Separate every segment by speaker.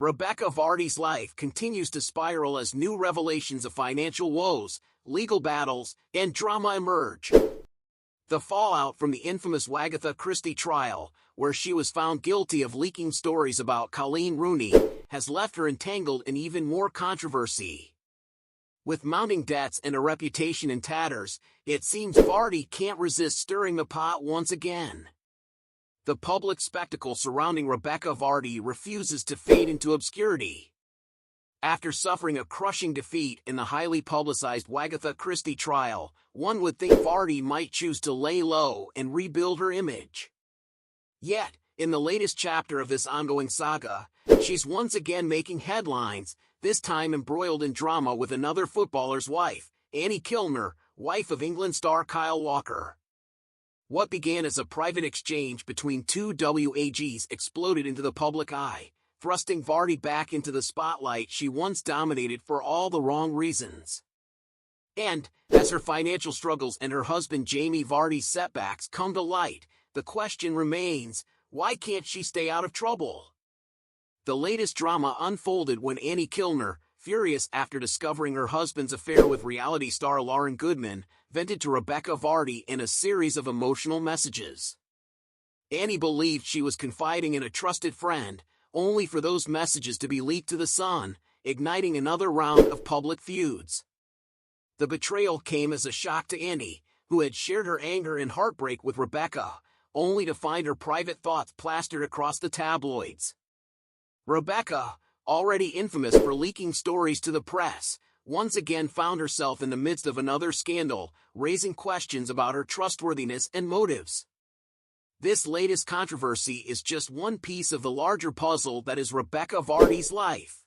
Speaker 1: Rebekah Vardy's life continues to spiral as new revelations of financial woes, legal battles, and drama emerge. The fallout from the infamous Wagatha Christie trial, where she was found guilty of leaking stories about Coleen Rooney, has left her entangled in even more controversy. With mounting debts and a reputation in tatters, it seems Vardy can't resist stirring the pot once again. The public spectacle surrounding Rebekah Vardy refuses to fade into obscurity. After suffering a crushing defeat in the highly publicized Wagatha Christie trial, one would think Vardy might choose to lay low and rebuild her image. Yet, in the latest chapter of this ongoing saga, she's once again making headlines, this time embroiled in drama with another footballer's wife, Annie Kilner, wife of England star Kyle Walker. What began as a private exchange between two WAGs exploded into the public eye, thrusting Vardy back into the spotlight she once dominated for all the wrong reasons. And, as her financial struggles and her husband Jamie Vardy's setbacks come to light, the question remains, why can't she stay out of trouble? The latest drama unfolded when Annie Kilner, furious after discovering her husband's affair with reality star Lauren Goodman, vented to Rebekah Vardy in a series of emotional messages. Annie believed she was confiding in a trusted friend, only for those messages to be leaked to the Sun, igniting another round of public feuds. The betrayal came as a shock to Annie, who had shared her anger and heartbreak with Rebekah, only to find her private thoughts plastered across the tabloids. Rebekah, already infamous for leaking stories to the press, once again found herself in the midst of another scandal, raising questions about her trustworthiness and motives. This latest controversy is just one piece of the larger puzzle that is Rebekah Vardy's life.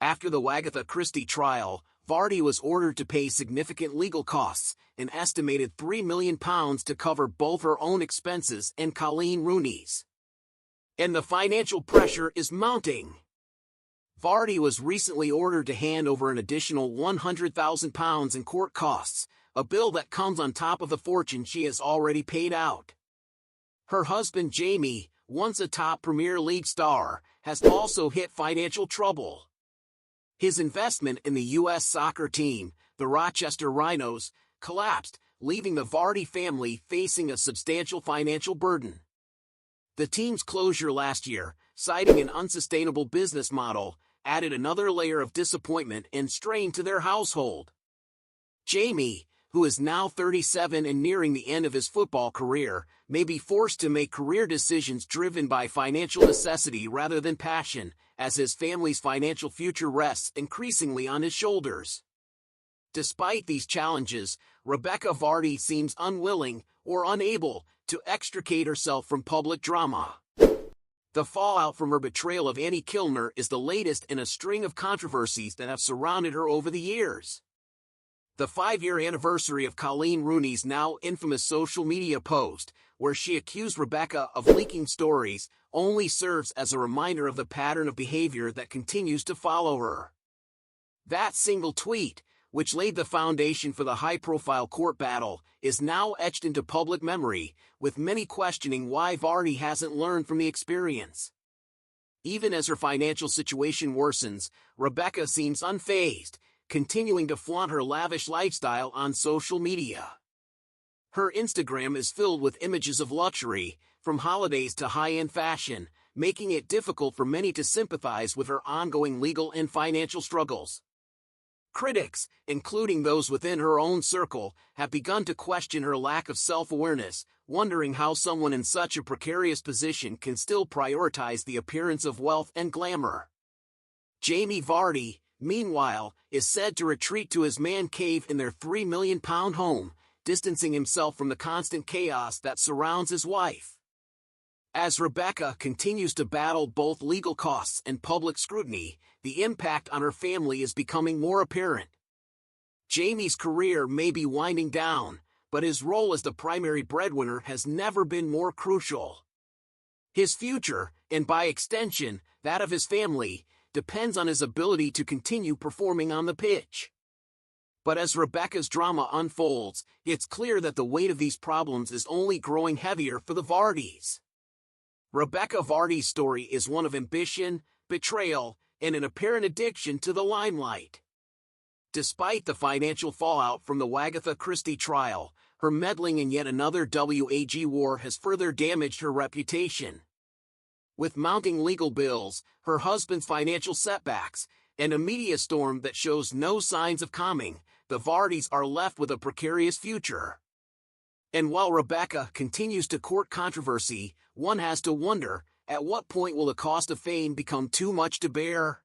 Speaker 1: After the Wagatha Christie trial, Vardy was ordered to pay significant legal costs, an estimated £3 million to cover both her own expenses and Coleen Rooney's. And the financial pressure is mounting. Vardy was recently ordered to hand over an additional £100,000 in court costs, a bill that comes on top of the fortune she has already paid out. Her husband Jamie, once a top Premier League star, has also hit financial trouble. His investment in the U.S. soccer team, the Rochester Rhinos, collapsed, leaving the Vardy family facing a substantial financial burden. The team's closure last year, citing an unsustainable business model, added another layer of disappointment and strain to their household. Jamie, who is now 37 and nearing the end of his football career, may be forced to make career decisions driven by financial necessity rather than passion, as his family's financial future rests increasingly on his shoulders. Despite these challenges, Rebekah Vardy seems unwilling or unable to extricate herself from public drama. The fallout from her betrayal of Annie Kilner is the latest in a string of controversies that have surrounded her over the years. The 5-year anniversary of Coleen Rooney's now infamous social media post, where she accused Rebekah of leaking stories, only serves as a reminder of the pattern of behavior that continues to follow her. That single tweet, which laid the foundation for the high-profile court battle, is now etched into public memory, with many questioning why Vardy hasn't learned from the experience. Even as her financial situation worsens, Rebekah seems unfazed, continuing to flaunt her lavish lifestyle on social media. Her Instagram is filled with images of luxury, from holidays to high-end fashion, making it difficult for many to sympathize with her ongoing legal and financial struggles. Critics, including those within her own circle, have begun to question her lack of self-awareness, wondering how someone in such a precarious position can still prioritize the appearance of wealth and glamour. Jamie Vardy, meanwhile, is said to retreat to his man cave in their £3 million home, distancing himself from the constant chaos that surrounds his wife. As Rebekah continues to battle both legal costs and public scrutiny, the impact on her family is becoming more apparent. Jamie's career may be winding down, but his role as the primary breadwinner has never been more crucial. His future, and by extension, that of his family, depends on his ability to continue performing on the pitch. But as Rebekah's drama unfolds, it's clear that the weight of these problems is only growing heavier for the Vardys. Rebekah Vardy's story is one of ambition, betrayal, and an apparent addiction to the limelight. Despite the financial fallout from the Wagatha Christie trial, her meddling in yet another WAG war has further damaged her reputation. With mounting legal bills, her husband's financial setbacks, and a media storm that shows no signs of calming, the Vardys are left with a precarious future. And while Rebekah continues to court controversy, one has to wonder, at what point will the cost of fame become too much to bear?